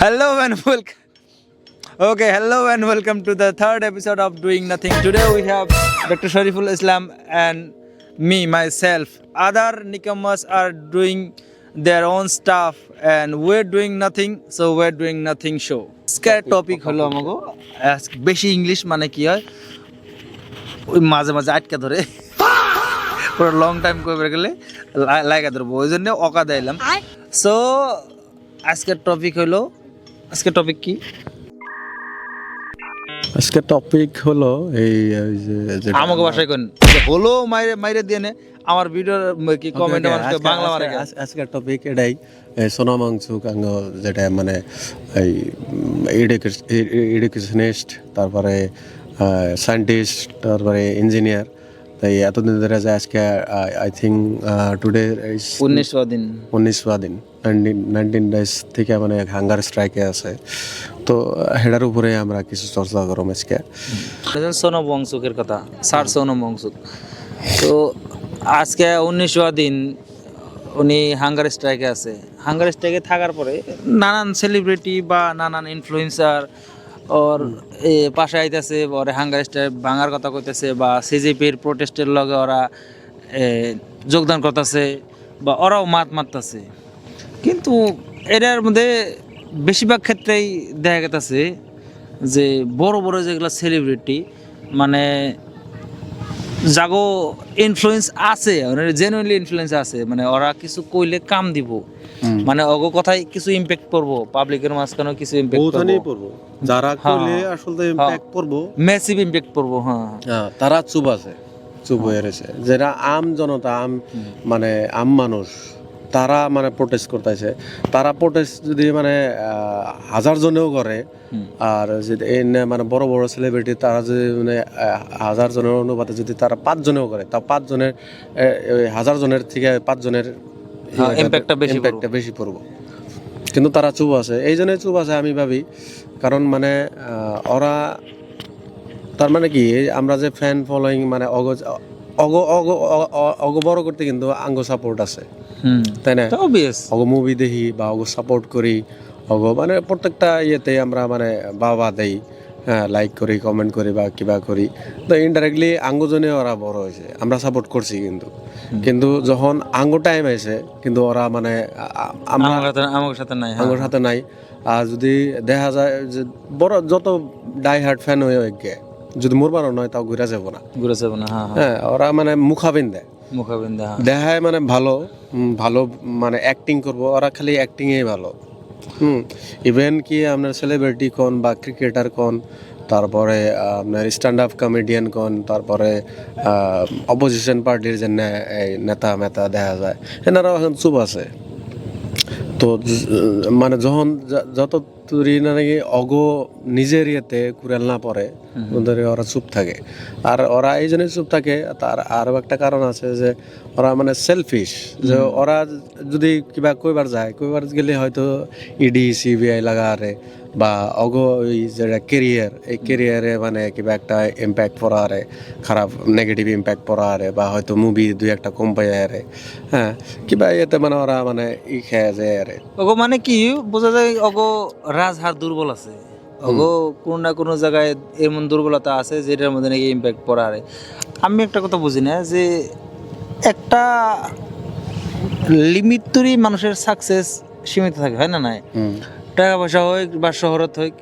Hello and welcome to the third episode of Doing Nothing. Today we have Dr. Shariful Islam and me, myself. Other newcomers are doing their own stuff and we're doing nothing, so we're doing nothing show. Scare topic হলো আমাগো বেশি English মানে কি হয় ওই মাঝে মাঝে আটকে ধরে পুরো লং টাইম করে গেলে লাগা ধরবো ওই জন্য অকা দিলাম সো আজকের টপিক কি আজকের টপিক হলো এই যে আমাকে ভাষায় কোন হলো মাইরে দিয়ে নে আমার ভিডিও কি কমেন্ট মানুষকে বাংলা মারে আজকের টপিক এটাই সোনাম ওয়াংচুক আঙ্গ যেটা মানে এই এডুকেশনিস্ট তারপরে সায়েন্টিস্ট তারপরে ইঞ্জিনিয়ার তাই এতদিন ধরে যে আজকে আই থিঙ্ক টুডে 19 দিন 19 ডেজ থেকে মানে হাঙ্গার স্ট্রাইকে আছে তো হেডার উপরে আমরা কিছু চর্চা করব আজকে সোনম ওয়াংচুকের কথা স্যার সোনম ওয়াংচুক তো আজকে 19 দিন উনি হাঙ্গার স্ট্রাইকে আছে হাঙ্গার স্ট্রাইকে থাকার পরে নানান সেলিব্রিটি বা নানান ইনফ্লুয়েন্সার ওর পাশে আইতেছে ওরা হাঙ্গার স্ট্রাইক ভাঙার কথা কইতেছে বা সিজিপির প্রোটেস্টের লগে ওরা যোগদান করতেছে বা ওরাও মারতেছে কিন্তু এটার মধ্যে বেশিরভাগ ক্ষেত্রেই দেখা গেছে যে বড় বড় যেগুলো সেলিব্রিটি মানে জাগো ইনফ্লুয়েন্স আছে জেনুইনলি ইনফ্লুয়েন্স আছে মানে ওরা কিছু কইলে কাম দিব মানে অগো কথাই কিছু ইমপ্যাক্ট করবো পাবলিকের মাঝখানে কিছু ইমপ্যাক্ট করবো যারা কইলে আসলে ইমপ্যাক্ট করবো ম্যাসিভ ইমপ্যাক্ট করবো হ্যাঁ তারা চুপ হয়ে রয়েছে যারা আম জনতা মানে আম মানুষ তারা মানে প্রোটেস্ট করতেছে তারা প্রোটেস্ট যদি মানে 1000 জনেও করে আর যদি মানে বড় বড় সেলিব্রিটি তারা যদি মানে 1000 জনের অনুপাতে যদি তারা 5 জনেও করে তা 5 জনের 1000 জনের থেকে 5 জনের ইমপ্যাক্টটা বেশি পড়বো কিন্তু তারা চুপ আছে এই জন্যই চুপ আছে আমি ভাবি কারণ মানে ওরা তার মানে কি আমরা যে ফ্যান ফলোয়িং মানে অগ বড় করতে কিন্তু আঙ্গ সাপোর্ট আছে তাই না অগ মুভি দেখি বা অগ সাপোর্ট করি অগ মানে প্রত্যেকটা ইয়েতে আমরা মানে বাবা দেই হ্যাঁ লাইক করি কমেন্ট করি বা কিবা করি তো ইনডাইরেক্টলি আঙ্গজনে ওরা বড় হয়েছে আমরা সাপোর্ট করছি কিন্তু যখন আঙ্গ টাইম আছে কিন্তু ওরা মানে আমার সাথে নাই আর যদি দেখা যায় যে বড় যত ডাই হার্ট ফ্যান হয়ে গে যদি মরবারও নয় তাও ঘুরে যাবো না হ্যাঁ ওরা মানে মুখাবিন দেখায় মানে ভালো মানে অ্যাক্টিং করবো ওরা খালি অ্যাক্টিংই ভালো ইভেন কি আপনার সেলিব্রিটি কোন বা ক্রিকেটার কোন তারপরে আপনার স্ট্যান্ড আপ কমেডিয়ান কোন তারপরে অপোজিশন পার্টির যে নেতা মেতা দেখা যায় এনারাও এখন চুপ আছে তো মানে যখন যত তুরি নাকি নিজের ইয়েতে কুড়াল না পড়ে ওরা চুপ থাকে আর ওরা এই জন্যই চুপ থাকে তার আরও একটা কারণ আছে যে ওরা মানে সেলফিশ যে ওরা যদি কিবা কইবার গেলে হয়তো ইডি সিবিআই লাগারে বা ওই যেটা কেরিয়ার এই কেরিয়ারে মানে কিবা একটা ইম্প্যাক্ট পড়ারে খারাপ নেগেটিভ ইম্প্যাক্ট পড়ারে বা হয়তো মুভি দুই একটা কম পাইয়ারে হ্যাঁ কিবা এতে মানে ওরা মানে খেয়ে যায় আরে মানে কি বোঝা যায় রাজহার দুর্বল আছে কোনো না কোনো জায়গায় এমন দুর্বলতা আছে যেটার মধ্যে নাকি ইম্প্যাক্ট পড়ারে আমি একটা কথা বুঝি না যে একটা লিমিট তৈরি মানুষের সাকসেস সীমিত থাকে হয় না নাই টাকা পয়সা হোক বা শহরত হোক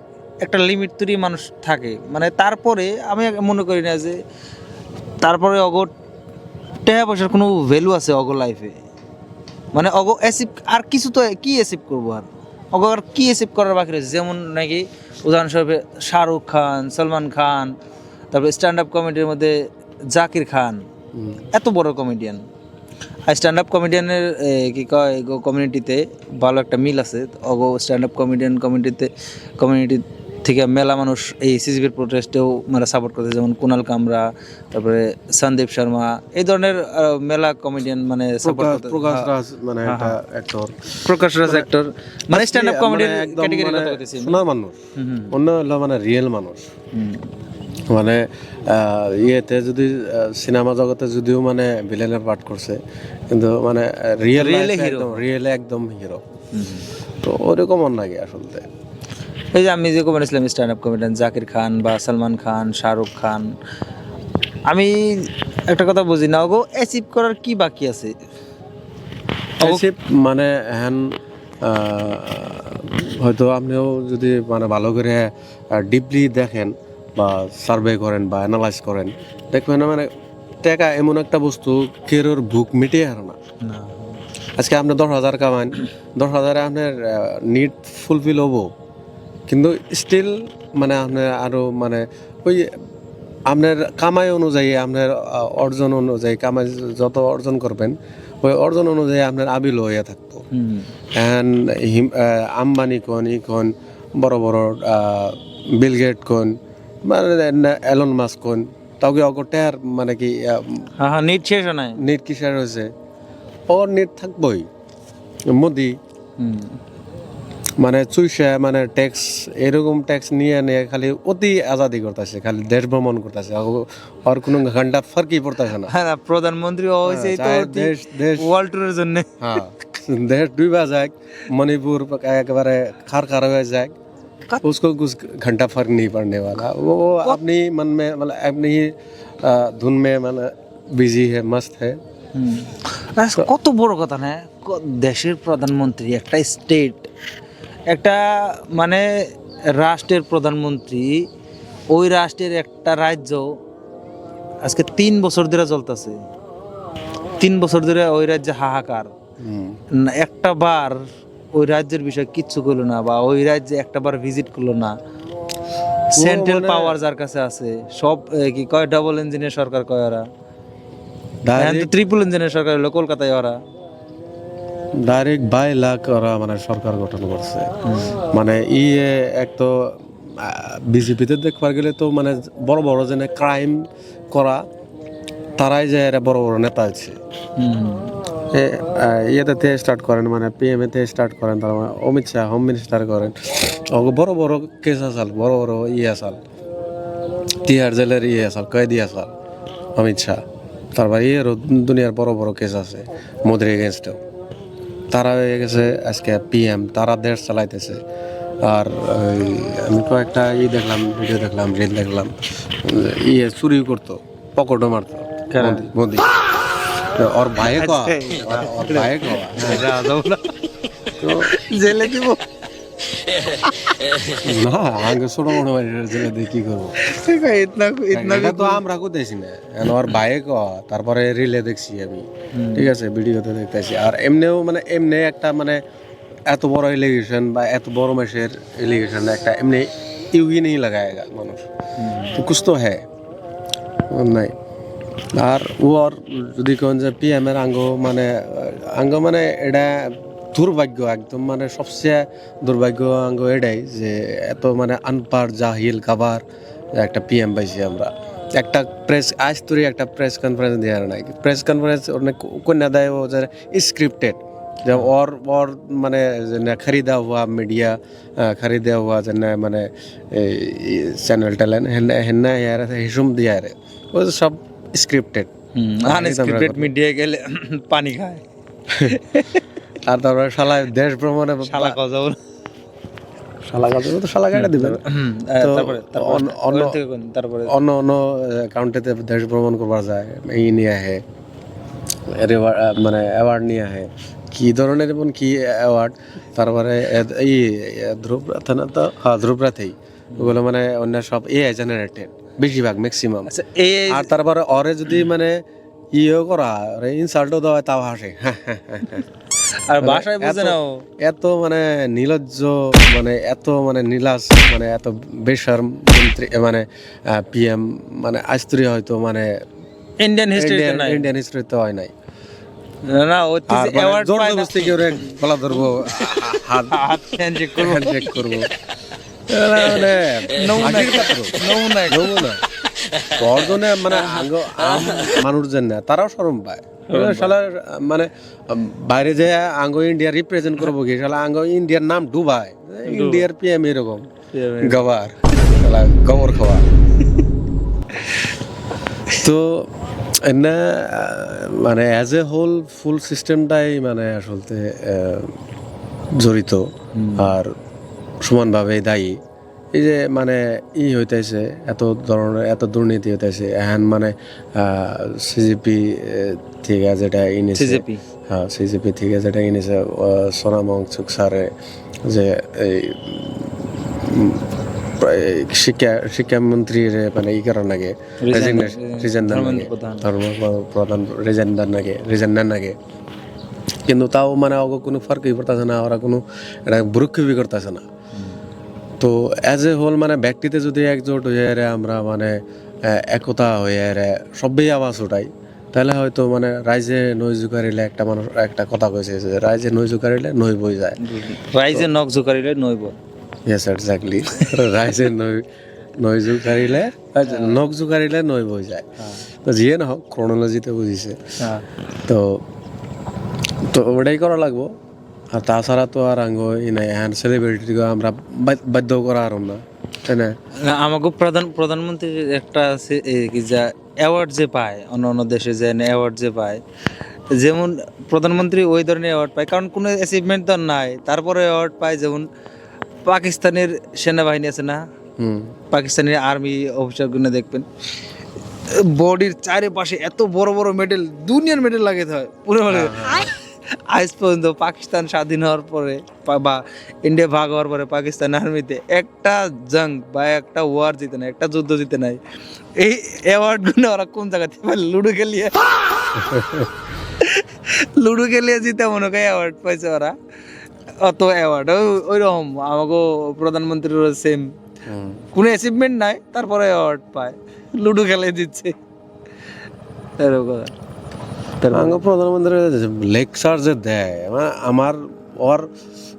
একটা লিমিট তৈরি মানুষ থাকে মানে তারপরে আমি মনে করি না যে তারপরে টাকা পয়সার কোনো ভ্যালু আছে লাইফে মানে অ্যাচিভ আর কিছু তো কি অ্যাচিভ করবো আর কি অ্যাচিভ করার বাকি রয়েছে যেমন নাকি উদাহরণস্বরূপ শাহরুখ খান সলমান খান তারপরে স্ট্যান্ড আপ কমেডির মধ্যে জাকির খান এত বড় কমেডিয়ান আর স্ট্যান্ড আপ কমেডিয়ানের কি কয় কমিউনিটিতে ভালো একটা মিল আছে স্ট্যান্ড আপ কমিউনিটি থেকে মেলা মানুষ এই সিজিবির প্রোটেস্টেও মানে সাপোর্ট করতে যেমন কুনাল কামরা তারপরে সন্দীপ শর্মা এই ধরনের মেলা কমেডিয়ান মানে সাপোর্ট করতে প্রকাশ রাজ মানে একটা অ্যাক্টর মানে স্ট্যান্ড আপ কমেডির ক্যাটাগরি কথা কইতেছি না মানুষ অন্য হলো মানে রিয়েল মানুষ মানে ইয়েতে যদি সিনেমা জগতে যদিও মানে ভিলেনের পার্ট করছে কিন্তু মানে রিয়েল একদম হিরো তো ওরকম লাগে আসলে এই যে আমি যে কমেডি ইসলাম স্ট্যান্ড আপ কমেডিয়ান জাকির খান বা সালমান খান, শাহরুখ খান, আমি একটা কথা বুঝি না, ওগো অ্যাচিভ করার কি বাকি আছে? মানে হ্যান হয়তো আপনিও যদি মানে ভালো করে ডিপলি দেখেন বা সার্ভে করেন বা অ্যানালাইজ করেন, দেখবেন মানে টাকা এমন একটা বস্তু কেরোর ভুক মিটিয়ে হার না। আজকে আপনি 10,000 কামান, 10,000 আপনার নিড ফুলফিল হবো, কিন্তু স্টিল মানে আপনার আরও মানে ওই আপনার কামাই অনুযায়ী, আপনার অর্জন অনুযায়ী, কামাই যত অর্জন করবেন ওই অর্জন অনুযায়ী আপনার আবিল হয়ে থাকতো। আম্বানি কোন কোন বড় বড় বিল গেট কোন মানে এলন মাস্ক কোন, তাও অগটের মানে কি নিট শেষ হয় নাই, নিট কি শেষ হয়েছে, ওর নিট থাকবই। মোদি মানে চুইসা মানে ট্যাক্স, এরকম ট্যাক্স নিয়ে খালি অতি আজাদি করতেছে, খালি দেশ ভ্রমণ করতেছে, আর কোনো ঘন্টা ফারকি পড়তেছে না। হ্যাঁ, প্রধানমন্ত্রী হয়েছে দেশ ওয়ার্ল্ড ট্যুরের জন্য। হ্যাঁ, দেশ ডুবা যায়, মণিপুর একেবারে খার হয়ে যায়, उसको कुछ घंटा फर्क नहीं पड़ने वाला। वो अपनी मन में मतलब अपनी धुन में मतलब बिजी है, मस्त है। কত বড় কথা না, দেশের প্রধানমন্ত্রী, একটা স্টেট, একটা মানে রাষ্ট্রের প্রধানমন্ত্রী, ওই রাষ্ট্রের একটা রাজ্য আজকে 3 বছর ধরে চলতেছে, 3 বছর ধরে ওই রাজ্যে হাহাকার, একটা বার ওই রাজ্যের বিষয়ে কিচ্ছু করলো না, বা ওই রাজ্যে একটা বার ভিজিট করলো না। সেন্ট্রাল পাওয়ার যার কাছে আছে, সব কি কয় ডাবল ইঞ্জিনের সরকার কয় ওরা, ট্রিপল ইঞ্জিনের সরকার হলো কলকাতায় ওরা। ডাইরেক্ট 22 লাখ ওরা মানে সরকার গঠন করছে। মানে এক তো বিজেপিতে দেখবার গেলে তো মানে বড় বড় জেনে ক্রাইম করা তারাই যে এরা বড় বড় নেতা আছে। ইয়েতে থেকে স্টার্ট করেন, মানে পিএমএ থেকে স্টার্ট করেন, তার মানে অমিত শাহ হোম মিনিস্টার করেন, বড় বড় কেস আসাল, বড় বড় আসাল, তিহার জেলের আসাল, কয়েদি আসাল অমিত শাহ। তারপরে দুনিয়ার বড় বড় কেস আছে মোদির এগেনস্টেও। তারা হয়ে গেছে আজকে পিএম, তারা দেশ চালাইতেছে। আর আমি কয়েকটা দেখলাম, ভিডিও দেখলাম, রিল দেখলাম, চুরি করতো, পকেটও মারতো মোদি। ওর ভাইয়ে কওয়া, ওর ভাইয়ে কওয়া জেলে দিব না, আগে ছোট মোটো জেলে দিয়ে কি করবো, এটা তো আমরা করতেছি না। ওর ভাইয়ে কওয়া, তারপরে রিলে দেখছি আমি, ঠিক আছে, ভিডিওতে দেখতেছি। আর এমনিও মানে এমনি একটা মানে এত বড় এলিগেশন বা এত বড় মাসের এলিগেশন একটা এমনি ইউই নেই লাগায়েগা মানুষ, তো কুছ তো হ্যাঁ নাই। আর ওর যদি কোন যে পিএম এর আঙ্গ মানে এটা দুর্ভাগ্য, একদম মানে সবচেয়ে দুর্ভাগ্য আঙ্গ এটাই যে এত মানে আনপাড় জাহিল কাবার একটা পিএম পাইছি আমরা। একটা প্রেস আজ তোরই একটা প্রেস কনফারেন্স দেওয়ার নাই, প্রেস কনফারেন্স কন্যা দেয় ও যে স্ক্রিপ্টেড, যে और মানে खरीदा हुआ मीडिया, खरीदा हुआ जन মানে চ্যানেল ট্যালেন্ট হেন্না यार হিসুম দিয়া রে, ও সব স্ক্রিপ্টেড। আনস্ক্রিপ্টেড মিডিয়া গেলে পানি খায়। আর তারপরে শালা দেশ ভ্রমণে শালা কজাও শালা কজাও তো শালা গাড়ি দিবেন। তারপরে অন্য কাউন্টিতে দেশ ভ্রমণ করবার যায়, এই নিয়ে আহে মানে অ্যাওয়ার্ড নিয়ে আহে, কি ধরনের এবং কি অ্যাওয়ার্ড। তারপরে এই ধ্রুবরাথা না তো, হ্যাঁ ধ্রুবরাথেই, ওগুলো মানে অন্য সব এআই জেনারেটেড বেশিরভাগ ম্যাক্সিমাম। আর তারপরে অরে যদি মানে করা ইনসাল্টও দেওয়া হয়, তাও হাসে। আর ভাষায় বুঝে নাও, এত মানে নির্লজ্জ, মানে এত মানে নিলাস, মানে এত বেশরম মন্ত্রী মানে পিএম মানে আজতরি হয়তো মানে ইন্ডিয়ান হিস্ট্রিতে হয় নাই। না ও অ্যাওয়ার্ড পায় না, কেউ গলা ধরবো, হাত হ্যান্ডশেক করবো, মানে নমুনা অর্জনে মানে মানুষজন না, তারাও শরম পায়। শালার মানে বাইরে যে আঙ্গ ইন্ডিয়া রিপ্রেজেন্ট করবো কি, শালা আঙ্গ ইন্ডিয়ার নাম ডুবাই, ইন্ডিয়ার পিএম এরকম গবার, শালা গোবর খাওয়া। তো না মানে অ্যাজ এ হোল ফুল সিস্টেমটাই মানে আসলে জড়িত আর সমানভাবে দায়ী। এই যে মানে হইতেছে এত ধরনের এত দুর্নীতি হইতেছে এখন মানে সিজিপি থেকে যেটা ইনিছে সিজেপি হ্যাঁ সিজিপি থেকে যেটা ইনিছে সোনাম ওয়াংচুক স্যারে যে এই শিক্ষামন্ত্রীর মানে ই করার নাগে রিজেন্ডার নাগে কিন্তু তাও মানে ওকে কোনো ফার্কই করতেছে না, ওরা কোনো এটা ভ্রুক্ষেপই করতেছে না। তো অ্যাজ এ হোল মানে ব্যক্তিতে যদি একজোট হয়ে আমরা মানে একতা হয়ে সবাই আওয়াজ উঠাই, তাহলে হয়তো মানে রাইজে নই জুকারিলে একটা মানুষ একটা কথা কইছে যে রাইজে নই জুকারিলে নই বই যায়, রাইজে নখ জুকারিলে নই বই। ইয়েস এক্স্যাক্টলি, রাইজে নই জুকারিলে নখ জুকারিলে নই বই যায়। তো যিয়ে না হোক ক্রোনোলজিতে বুঝিছে, তো তো ওটাই করা লাগবো। আর তাছাড়া তো আর আঙ্গ নাই হ্যান্ড সেলিব্রিটিকে আমরা বাধ্য করা আর না, তাই না? আমাকে প্রধানমন্ত্রীর একটা কি যা অ্যাওয়ার্ড যে পায় অন্য অন্য দেশে যে অ্যাওয়ার্ড যে পায়, যেমন প্রধানমন্ত্রী ওই ধরনের অ্যাওয়ার্ড পায় কারণ কোনো অ্যাচিভমেন্ট তো নাই, তারপরে অ্যাওয়ার্ড পায়। যেমন পাকিস্তানের সেনাবাহিনী আছে না, পাকিস্তানের আর্মি অফিসারগুলো দেখবেন বডির চারিপাশে এত বড় বড় মেডেল, দুনিয়ার মেডেল লাগাতে হয় পুরো। আজ পর্যন্ত পাকিস্তান স্বাধীন হওয়ার পরে বা ইন্ডিয়া ভাগ হওয়ার পরে পাকিস্তান আর্মিতে একটা জং বা একটা ওয়ার জিতে নাই, একটা যুদ্ধ জিতে নাই। এই অ্যাওয়ার্ডগুলো ওরা কোন জায়গাতে পায়? লুডো খেলিয়ে জিতে মনে করে অ্যাওয়ার্ড পাইছে ওরা। অত অ্যাওয়ার্ড ওইরকম আমাকে প্রধানমন্ত্রীর সেম, কোনো অ্যাচিভমেন্ট নাই তারপরে অ্যাওয়ার্ড পায়, লুডো খেলে দিচ্ছে এরকম। প্রধানমন্ত্রী লেকচার যে দেয় আমার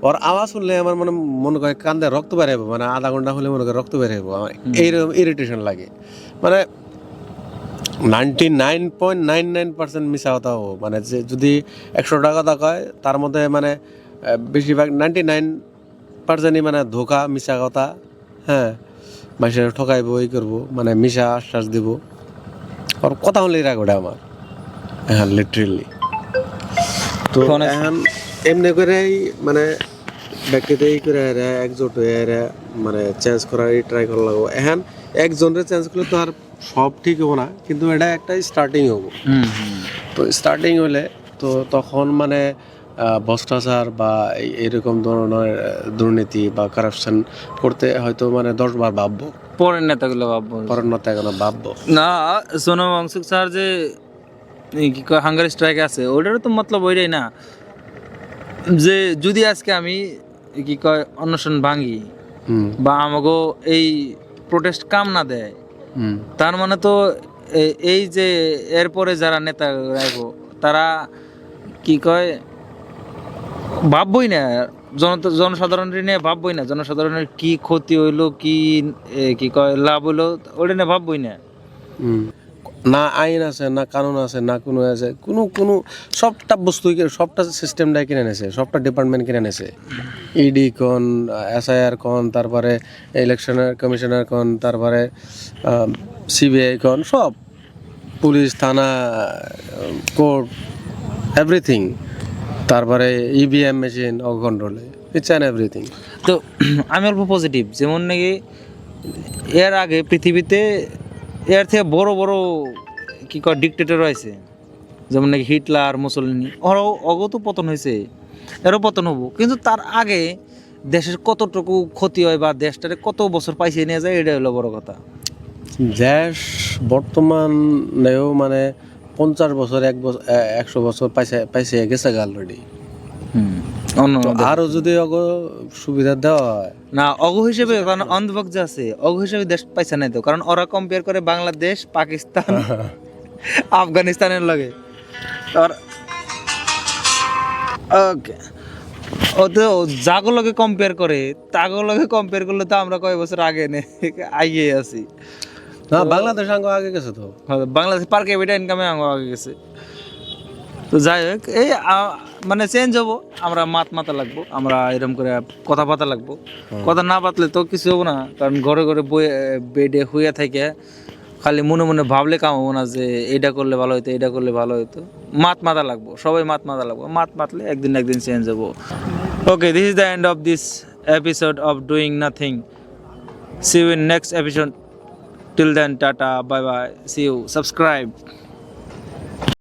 ওর আওয়াজ শুনলে আমার মানে মনে করে কান্দে রক্ত বের হবো, মানে আধা ঘন্টা হলে মনে করে রক্ত বের হবো, আমার এইরকম ইরিটেশন লাগে। মানে 99.99% মিশা কথা হবো, মানে যে যদি 100 টাকা দেখায় তার মধ্যে মানে বেশিরভাগ 99%ই মানে ধোকা মিশা কথা। হ্যাঁ, মানুষের ঠকাইবো এই করবো, মানে মিশা আশ্বাস দিব, ওর কথা হলেই রাগ ওটা আমার। হ্যাঁ লিটারেলি। তো এখন এমনি করেই মানে ব্যক্তিতে এই করে একজোট হয়ে মানে চেঞ্জ করার ট্রাই করা লাগবো। এখন একজনের চেঞ্জ করলে তো আর সব ঠিক হবো না, কিন্তু এটা একটা স্টার্টিং হবো। তো স্টার্টিং হলে তো তখন মানে ভ্রষ্টাচার বা এরকম ধরনের দুর্নীতি বা কারাপশন করতে হয়তো মানে 10 বার ভাববো, পরের নেতাগুলো ভাববো না। সোনাম ওয়াংচুক স্যার যে কি কয় হাঙ্গার স্ট্রাইক আছে, ওটারও তো মতলব ওইটাই না যে যদি আজকে আমি কি কয় অনশন ভাঙি বা আমাকে এই প্রোটেস্ট কাম না দেয়, তার মানে তো এই যে এরপরে যারা নেতা রাখবো তারা কি কয় ভাববই না, জনসাধারণের নিয়ে ভাববই না, জনসাধারণের কি ক্ষতি হইলো কি কয় লাভ হইলো ওটা নিয়ে ভাববই না। না আইন আছে, না কানুন আছে, না কোনো আছে, কোনো সবটা বস্তু সবটা সিস্টেমটাই কিনে নেছে, সবটা ডিপার্টমেন্ট কিনে নেছে। ইডি কোন, SIR কোন, তারপরে ইলেকশনের কমিশনার কোন, তারপরে CBI কোন, সব পুলিশ, থানা, কোর্ট, এভরিথিং, তারপরে EVM মেশিন ও কন্ট্রোলে, ইটস অ্যান্ড এভরিথিং। তো আমি অল্প পজিটিভ, যেমন নাকি এর আগে পৃথিবীতে এর থেকে বড় বড় কি কয় ডিকটেটর হয়েছে, যেমন নাকি হিটলার, মুসলিনি, ওরাও অগত পতন হয়েছে, এরও পতন হবো। কিন্তু তার আগে দেশের কতটুকু ক্ষতি হয় বা দেশটারে কত বছর পাইছে নিয়ে যায়, এটা হলো বড় কথা। দেশ বর্তমানেও মানে 50 বছর 100 বছর পাইছে গেছে অলরেডি। আরো যদি সুবিধা দেওয়া হয় না অগ হিসেবে, কারণ অন্ধভোগ যে আছে অগ হিসেবে দেশ পাইছে নাই তো, কারণ ওরা কম্পেয়ার করে বাংলাদেশ, পাকিস্তান, আফগানিস্তানের লগে। ওকে, ও তো যাগুলোকে কম্পেয়ার করে তাগুলোকে কম্পেয়ার করলে তো আমরা কয়েক বছর আগে আগে আছি। না বাংলাদেশ আগে গেছে, তো বাংলাদেশ পার ক্যাপিটা ইনকামে আগে গেছে। তো যাই হোক, এই মানে চেঞ্জ হবো, আমরা মাথা লাগবো, আমরা এরকম করে কথা পাতা লাগবো। কথা না পাতলে তো কিছু হবো না, কারণ ঘরে ঘরে বেডে শুয়ে থেকে খালি মনে মনে ভাবলে কাম হবো না যে এইটা করলে ভালো হইতো, এইটা করলে ভালো হইতো। মাথা লাগবো, সবাই মাথা লাগবো, মাতলে একদিন চেঞ্জ হবো। Okay, this is the end of this episode of doing nothing. See you in next episode. Till then, tata, bye bye. See you. Subscribe.